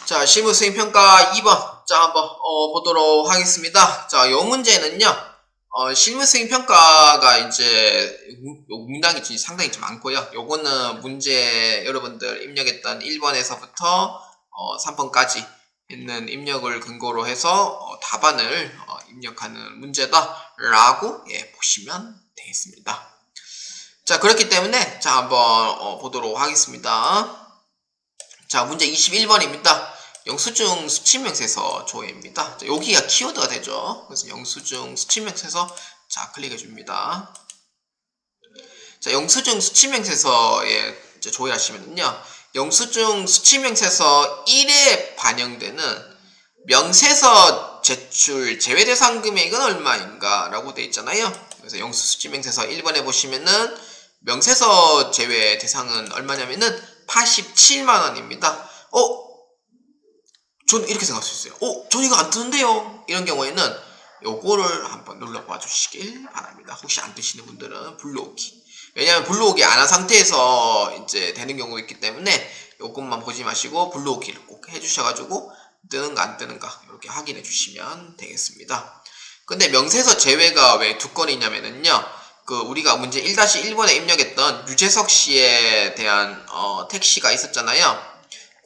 자, 실무 수행 평가 2번. 자, 한번 보도록 하겠습니다. 자, 요 문제는요. 실무 수행 평가가 이제 요 문항이 상당히 좀 많고요. 요거는 문제 여러분들 입력했던 1번에서부터 3번까지 있는 입력을 근거로 해서 답안을 입력하는 문제다라고 보시면 되겠습니다. 자, 그렇기 때문에 자, 한번 보도록 하겠습니다. 자, 문제 21번입니다. 영수증 수치명세서 조회입니다. 자, 여기가 키워드가 되죠. 그래서 영수증 수치명세서 자, 클릭해 줍니다. 자, 영수증 수치명세서에 조회하시면요. 영수증 수치명세서 1에 반영되는 명세서 제출 제외대상 금액은 얼마인가 라고 되어 있잖아요. 그래서 영수수치명세서 1번에 보시면은 명세서 제외 대상은 얼마냐면은 87만원입니다. 저는 이렇게 생각할 수 있어요. 저는 이거 안 뜨는데요. 이런 경우에는 요거를 한번 눌러봐 주시길 바랍니다. 혹시 안 뜨시는 분들은 불러오기. 왜냐하면 불러오기 안 한 상태에서 이제 되는 경우가 있기 때문에 요것만 보지 마시고 불러오기를 꼭 해주셔가지고 뜨는가 안 뜨는가 이렇게 확인해 주시면 되겠습니다. 근데 명세서 제외가 왜 두 건이냐면은요. 우리가 문제 1-1번에 입력했던 유재석 씨에 대한 택시가 있었잖아요.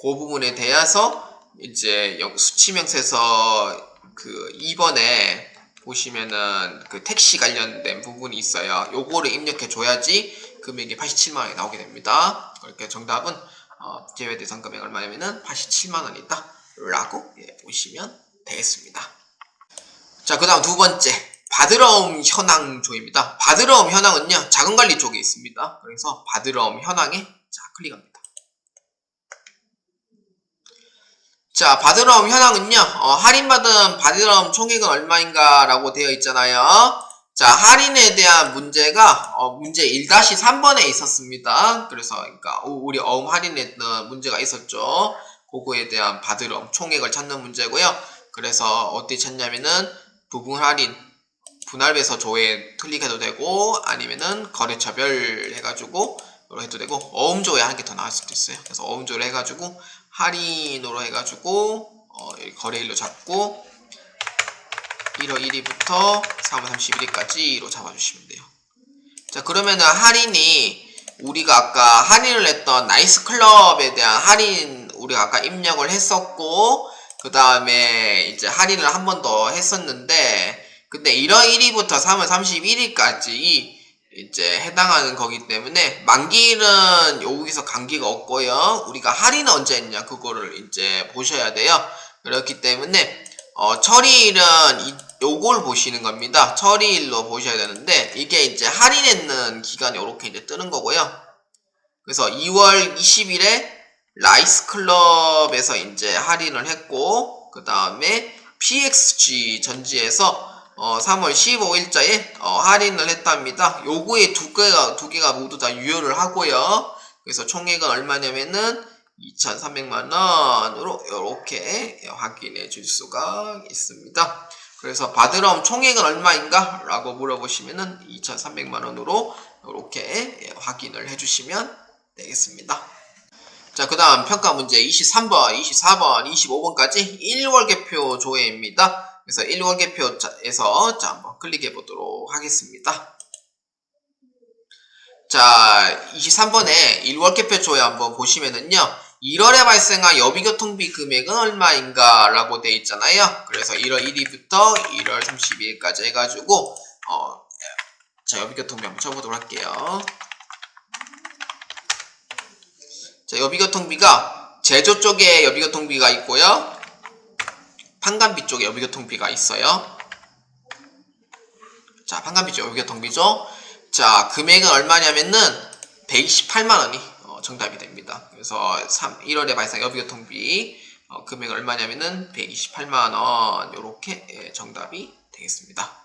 그 부분에 대해서 이제 수치명세서 2번에 보시면은 택시 관련된 부분이 있어요. 요거를 입력해 줘야지 금액이 87만원이 나오게 됩니다. 그렇게 정답은 제외 대상 금액 얼마냐면은 87만원이다 라고 보시면 되겠습니다. 자, 그 다음 두 번째 바드러움 현황 조입니다. 바드러움 현황은요 자금관리 쪽에 있습니다. 그래서 바드러움 현황에 클릭합니다. 자, 바드러움 현황은요, 할인받은 바드러움 총액은 얼마인가 라고 되어 있잖아요. 자, 할인에 대한 문제가, 문제 1-3번에 있었습니다. 그래서, 그러니까, 우리 할인했던 문제가 있었죠. 그거에 대한 바드러움 총액을 찾는 문제고요. 그래서, 어떻게 찾냐면은, 부분 할인, 분할배서 조회 클릭해도 되고, 아니면은, 거래처별 해가지고, 해도 되고, 어음조회 한 개 더 나올 수도 있어요. 그래서 어음조를 해가지고, 할인으로 해가지고 거래일로 잡고 1월 1일부터 3월 31일까지로 잡아주시면 돼요. 자, 그러면은 할인이 우리가 아까 할인을 했던 나이스클럽에 대한 할인 우리가 아까 입력을 했었고 그 다음에 이제 할인을 한 번 더 했었는데 근데 1월 1일부터 3월 31일까지 이제 해당하는 거기 때문에 만기일은 여기서 관계가 없고요. 우리가 할인은 언제 했냐 그거를 이제 보셔야 돼요. 그렇기 때문에 처리일은 요걸 보시는 겁니다. 처리일로 보셔야 되는데 이게 이제 할인했는 기간이 이렇게 이제 뜨는 거고요. 그래서 2월 20일에 라이스클럽에서 이제 할인을 했고 그 다음에 PXG 전지에서 3월 15일자에 할인을 했답니다. 요거에 두 개가 모두 다 유효를 하고요. 그래서 총액은 얼마냐면은 2,300만원으로 이렇게 확인해 줄 수가 있습니다. 그래서 바드러움 총액은 얼마인가? 라고 물어보시면은 2,300만원으로 이렇게 확인을 해 주시면 되겠습니다. 자, 그 다음 평가 문제 23번, 24번, 25번까지 1월계표 조회입니다. 그래서 1월계표에서 한번 클릭해 보도록 하겠습니다. 자, 23번에 1월계표 조회 한번 보시면은요. 1월에 발생한 여비교통비 금액은 얼마인가 라고 되어 있잖아요. 그래서 1월 1일부터 1월 32일까지 해가지고 자, 여비교통비 한번 쳐보도록 할게요. 자, 여비교통비가 제조 쪽에 여비교통비가 있고요. 판관비 쪽에 여비교통비가 있어요. 자, 판관비 쪽 여비교통비죠. 자, 금액은 얼마냐면은 128만원이 정답이 됩니다. 그래서 1월에 발생 여비교통비 금액은 얼마냐면은 128만원 요렇게 정답이 되겠습니다.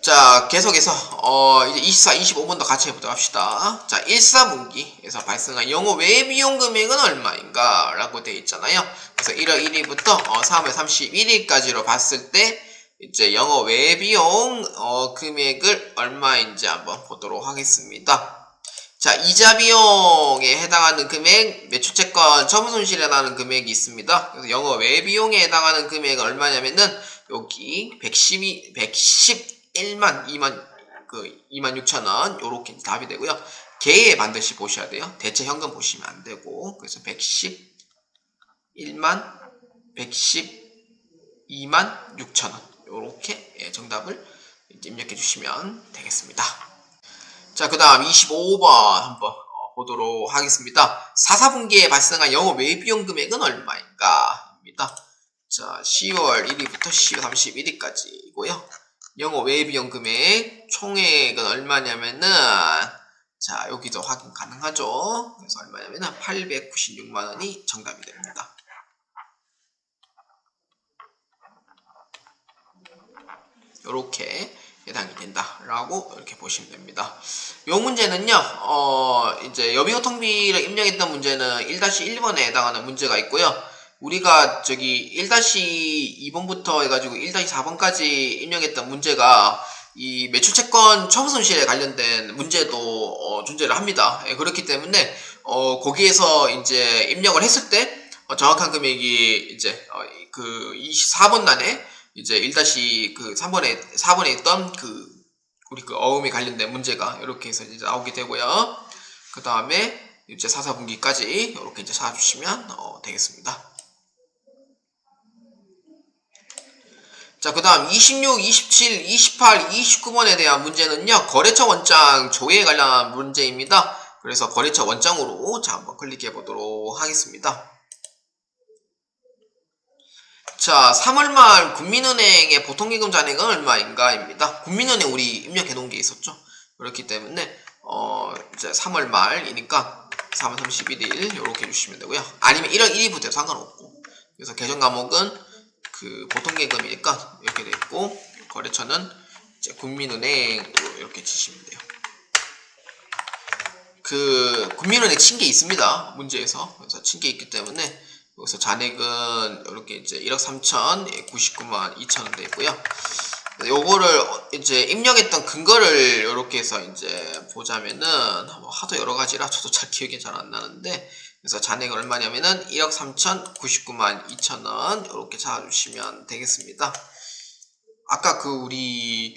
자, 계속해서 이제 24, 25번도 같이 해보도록 합시다. 자, 1사분기에서 발생한 영어 외 비용 금액은 얼마인가 라고 되어 있잖아요. 그래서 1월 1일부터 3월 31일까지로 봤을 때 이제 영어 외 비용 금액을 얼마인지 한번 보도록 하겠습니다. 자, 이자 비용에 해당하는 금액, 매출채권 처분 손실에 해당하는 금액이 있습니다. 그래서 영어 외비용에 해당하는 금액은 얼마냐면은 여기 111만 26,000원 요렇게 답이 되고요. 개에 반드시 보셔야 돼요. 대체 현금 보시면 안 되고. 그래서 111만 112만 6,000원 요렇게 정답을 입력해 주시면 되겠습니다. 자, 그 다음 25번 한번 보도록 하겠습니다. 4사분기에 발생한 영업 외비용 금액은 얼마인가? 입니다. 자, 10월 1일부터 10월 31일까지이고요. 영업 외비용 금액 총액은 얼마냐면은, 자, 여기도 확인 가능하죠? 그래서 얼마냐면은 896만원이 정답이 됩니다. 요렇게 해당이 된다라고 이렇게 보시면 됩니다. 요 문제는요, 이제 여비고통비를 입력했던 문제는 1-1번에 해당하는 문제가 있고요. 우리가 저기 1-2번부터 해가지고 1-4번까지 입력했던 문제가 이 매출채권 처분손실에 관련된 문제도 존재를 합니다. 예, 그렇기 때문에 거기에서 이제 입력을 했을 때 정확한 금액이 이제 그 24번 단에 이제 4번에 있던 우리 어음에 관련된 문제가 이렇게 해서 이제 나오게 되고요. 그 다음에 이제 4사분기까지 이렇게 이제 찾아주시면 되겠습니다. 자, 그 다음 26, 27, 28, 29번에 대한 문제는요, 거래처 원장 조회에 관련한 문제입니다. 그래서 거래처 원장으로 자, 한번 클릭해 보도록 하겠습니다. 자, 3월 말 국민은행의 보통기금 잔액은 얼마인가입니다. 국민은행 우리 입력해 놓은 게 있었죠. 그렇기 때문에 이제 3월 말이니까 3월 31일 이렇게 해주시면 되고요. 아니면 1월 1일부터 상관없고. 그래서 계정 과목은 그 보통기금이니까 이렇게 돼 있고, 거래처는 이제 국민은행으로 이렇게 치시면 돼요. 그 국민은행 친 게 있습니다. 문제에서. 그래서 친 게 있기 때문에 여기서 잔액은 이렇게 이제 1억 3,099만 2천원 되고요. 요거를 이제 입력했던 근거를 이렇게 해서 이제 보자면은 하도 여러 가지라 저도 잘 기억이 잘 안 나는데, 그래서 잔액은 얼마냐면은 1억 3,099만 2천원 이렇게 찾아주시면 되겠습니다. 아까 우리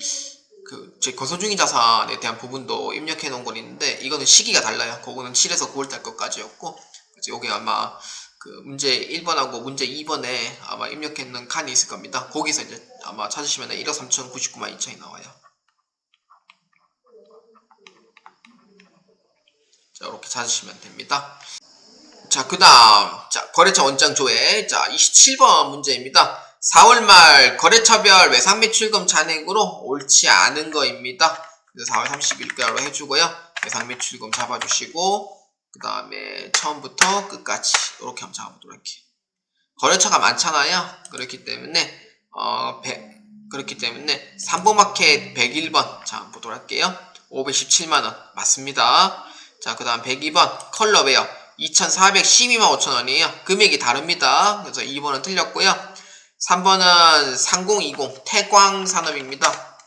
제 건설중인 자산에 대한 부분도 입력해 놓은 건 있는데, 이거는 시기가 달라요. 그거는 7에서 9월달 것까지였고, 그래서 요게 아마 문제 1번하고 문제 2번에 아마 입력해 있는 칸이 있을 겁니다. 거기서 이제 아마 찾으시면 1억 3,099만 2천이 나와요. 자, 이렇게 찾으시면 됩니다. 자, 그 다음, 자, 거래처 원장 조회. 자, 27번 문제입니다. 4월 말 거래처별 외상매출금 잔액으로 옳지 않은 거입니다. 그래서 4월 30일가로 해주고요. 외상매출금 잡아주시고, 그 다음에 처음부터 끝까지 이렇게 한번 잡아보도록 할게요. 거래처가 많잖아요. 그렇기 때문에 3보마켓 101번 자, 한번 보도록 할게요. 517만원 맞습니다. 자, 그 다음 102번 컬러웨어 2,412만 5천원이에요. 금액이 다릅니다. 그래서 2번은 틀렸고요. 3번은 3020 태광산업입니다.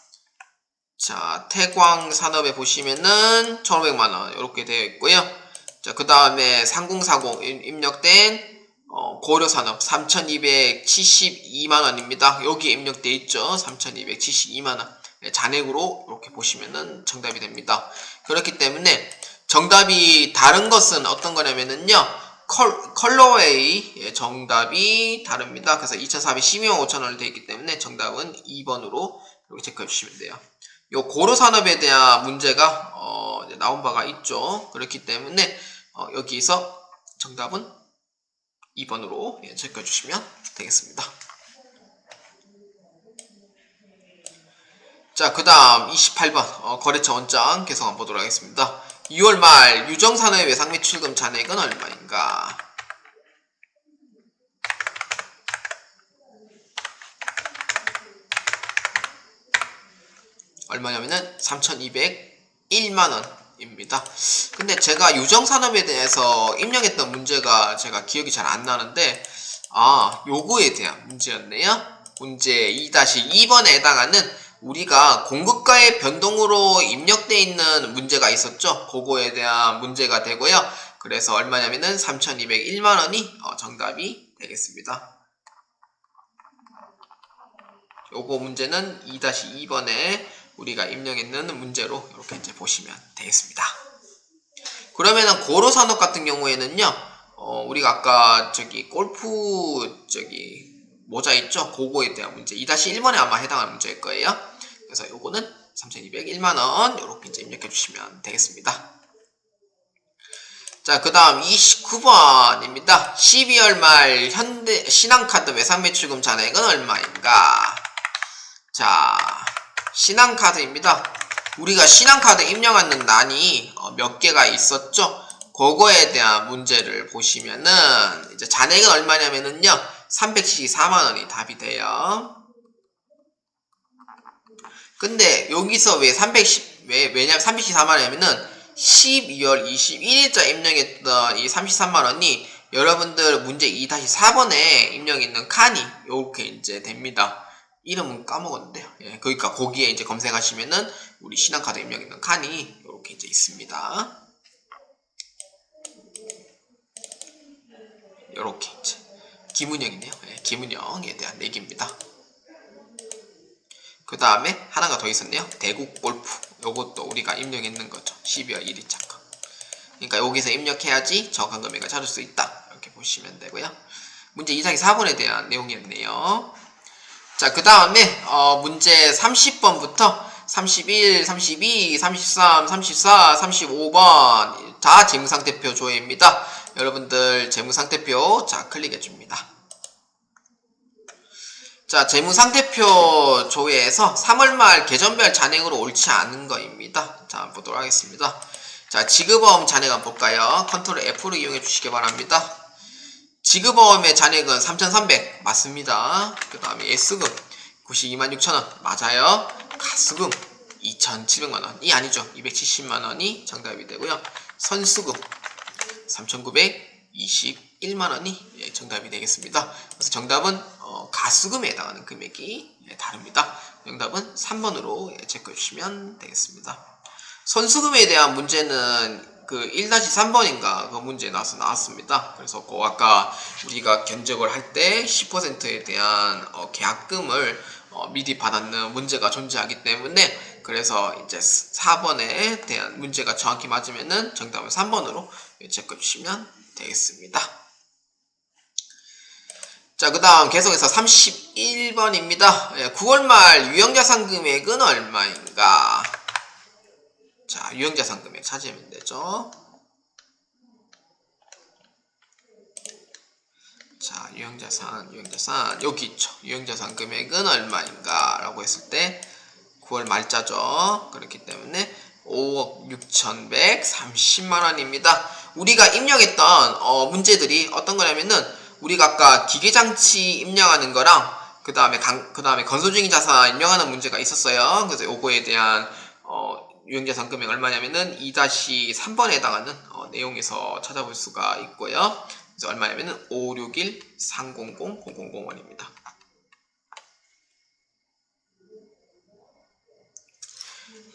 자, 태광산업에 보시면은 1,500만원 이렇게 되어 있고요. 자, 그 다음에 3040 입력된 고려산업 3,272만원입니다. 여기에 입력되어 있죠. 3,272만원. 잔액으로 이렇게 보시면은 정답이 됩니다. 그렇기 때문에 정답이 다른 것은 어떤 거냐면은요, 컬러웨이 정답이 다릅니다. 그래서 2,412만 5천원을 되어 있기 때문에 정답은 2번으로 이렇게 체크해 주시면 돼요. 요 고려산업에 대한 문제가 나온 바가 있죠. 그렇기 때문에 여기서 정답은 2번으로 체크해 주시면 되겠습니다. 자, 그 다음 28번 거래처 원장 계속 한번 보도록 하겠습니다. 2월 말 유정산업의 외상매출금 잔액은 얼마인가? 얼마냐면은 3,201만원입니다. 근데 제가 유정산업에 대해서 입력했던 문제가 제가 기억이 잘 안 나는데, 요거에 대한 문제였네요. 문제 2-2번에 해당하는 우리가 공급가의 변동으로 입력되어 있는 문제가 있었죠. 그거에 대한 문제가 되고요. 그래서 얼마냐면은 3,201만원이 정답이 되겠습니다. 요거 문제는 2-2번에 우리가 입력했는 문제로 이렇게 이제 보시면 되겠습니다. 그러면은 고로 산업 같은 경우에는요, 우리가 아까 골프 모자 있죠? 그거에 대한 문제 2-1번에 아마 해당하는 문제일 거예요. 그래서 요거는 3,201만원 이렇게 이제 입력해 주시면 되겠습니다. 자, 그 다음 29번입니다. 12월 말 현대 신한카드 외상 매출금 잔액은 얼마인가? 자, 신한카드입니다. 우리가 신한카드 입력하는 난이 몇 개가 있었죠? 그거에 대한 문제를 보시면은 이제 잔액은 얼마냐면은요, 374만원이 답이 돼요. 근데 여기서 왜냐면 374만원이면은 12월 21일자 입력했던 이 33만원이 여러분들 문제 2-4번에 입력있는 칸이 요렇게 이제 됩니다. 이름은 까먹었는데요. 예, 그러니까 거기에 이제 검색하시면은 우리 신한카드 입력있는 칸이 요렇게 이제 있습니다. 요렇게 이제 기문형이네요. 예, 기문형에 대한 얘기입니다. 그 다음에 하나가 더 있었네요. 대국골프. 요것도 우리가 입력했는 거죠. 12월 1일자 거. 그러니까 여기서 입력해야지 정확한 금액을 찾을 수 있다. 이렇게 보시면 되고요. 문제 2-4번에 대한 내용이었네요. 자, 그 다음에 문제 30번부터 31, 32, 33, 34, 35번 다 재무상태표 조회입니다. 여러분들 재무상태표 자 클릭해 줍니다. 자, 재무상태표 조회에서 3월 말 계절별 잔액으로 옳지 않은 거입니다. 자, 보도록 하겠습니다. 자, 지급어음 잔액 한번 볼까요? 컨트롤 F를 이용해 주시기 바랍니다. 지급어음의 잔액은 3,300 맞습니다. 그 다음에 S금 926,000원 맞아요. 가수금 2,700만원이 아니죠. 270만원이 정답이 되고요. 선수금 3,921만원이 정답이 되겠습니다. 그래서 정답은 가수금에 해당하는 금액이 다릅니다. 정답은 3번으로 체크해 주시면 되겠습니다. 선수금에 대한 문제는 그 1-3번인가 그 문제에 나왔습니다. 그래서 아까 우리가 견적을 할 때 10%에 대한 계약금을 미리 받았는 문제가 존재하기 때문에 그래서 이제 4번에 대한 문제가 정확히 맞으면은 정답은 3번으로 체크해 주시면 되겠습니다. 자, 그 다음 계속해서 31번입니다. 9월 말 유형자산 금액은 얼마인가? 자, 유형자산 금액 찾으면 되죠. 자, 유형자산 여기 있죠. 유형자산 금액은 얼마인가 라고 했을 때 9월 말자죠. 그렇기 때문에 5억 6,130만원입니다. 우리가 입력했던 문제들이 어떤 거냐면은 우리가 아까 기계장치 입력하는 거랑 그 다음에 건설중인 자산 입력하는 문제가 있었어요. 그래서 요거에 대한 유형자산 금액 얼마냐면은 2-3번에 해당하는 내용에서 찾아볼 수가 있고요. 그래서 얼마냐면은 561-300-0001입니다.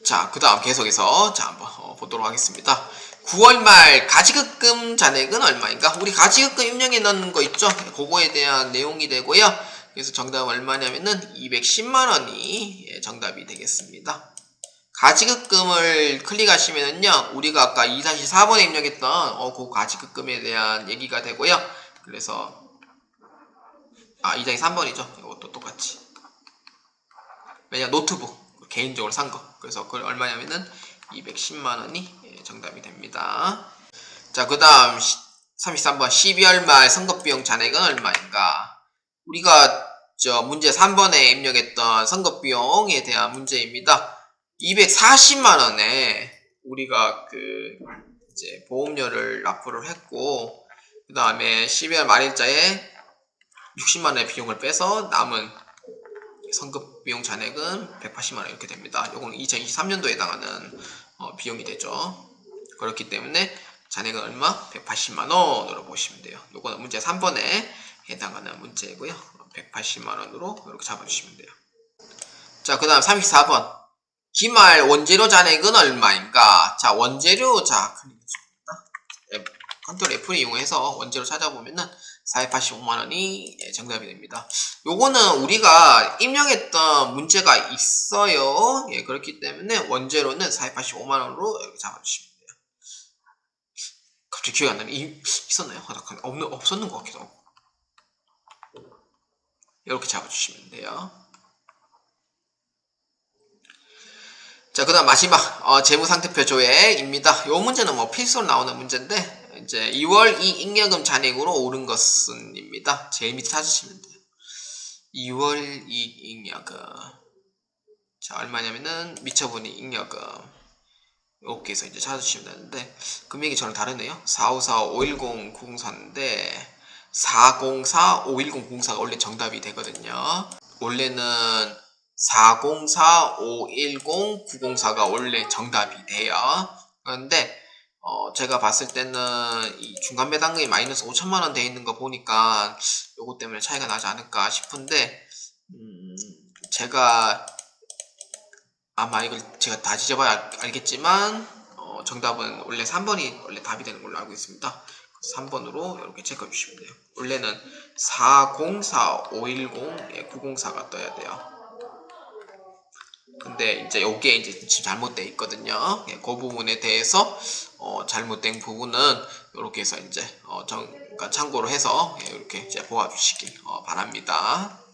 자, 그 다음 계속해서 자 한번 보도록 하겠습니다. 9월 말 가지급금 잔액은 얼마인가? 우리 가지급금 입력해 넣는 거 있죠? 그거에 대한 내용이 되고요. 그래서 정답은 얼마냐면은 210만원이 정답이 되겠습니다. 가지급금을 클릭하시면은요, 우리가 아까 2-4번에 입력했던 그 가지급금에 대한 얘기가 되고요. 그래서 2-3번이죠. 이것도 똑같이. 왜냐 노트북 개인적으로 산 거. 그래서 그걸 얼마냐면은 210만원이 정답이 됩니다. 자, 그 다음 33번 12월 말 선거비용 잔액은 얼마인가? 우리가 문제 3번에 입력했던 선거비용에 대한 문제입니다. 240만원에 우리가 이제 보험료를 납부를 했고 그 다음에 12월 말일자에 60만원의 비용을 빼서 남은 선급비용 잔액은 180만원 이렇게 됩니다. 요건 2023년도에 해당하는 비용이 되죠. 그렇기 때문에 잔액은 얼마? 180만원으로 보시면 돼요. 요거는 문제 3번에 해당하는 문제고요. 180만원으로 이렇게 잡아주시면 돼요. 자, 그 다음 34번. 기말 원재료 잔액은 얼마인가? 자, 원재료, 자, 컨트롤 F를 이용해서 원재료 찾아보면은 485만원이 정답이 됩니다. 요거는 우리가 입력했던 문제가 있어요. 예, 그렇기 때문에 원재료는 485만원으로 이렇게 잡아주시면 돼요. 갑자기 기억이 안 나네. 있었나요? 없었는 것 같기도 하고. 이렇게 잡아주시면 돼요. 자, 그 다음 마지막 재무상태표 조회입니다. 요 문제는 뭐 필수로 나오는 문제인데 이제 2월 이 잉여금 잔액으로 오른 것은입니다. 제일 밑에 찾으시면 돼요. 2월 이 잉여금, 자, 얼마냐면은 미처분이 잉여금 이렇게 해서 이제 찾으시면 되는데 금액이 저랑 다르네요. 454-510-904인데 404-510-904가 원래 정답이 되거든요. 원래는 404-510-904가 원래 정답이 돼요. 그런데 제가 봤을 때는 이 중간 배당금이 마이너스 5천만원 돼 있는 거 보니까 요거 때문에 차이가 나지 않을까 싶은데 제가 아마 이걸 제가 다 뒤져봐야 알겠지만 정답은 원래 3번이 원래 답이 되는 걸로 알고 있습니다. 3번으로 이렇게 체크해 주시면 돼요. 원래는 404-510-904가 떠야 돼요. 근데 이제 요게 이제 지금 잘못되어 있거든요. 예, 그 부분에 대해서 잘못된 부분은 이렇게 해서 이제 그러니까 참고로 해서 이렇게 이제 보아주시기 바랍니다.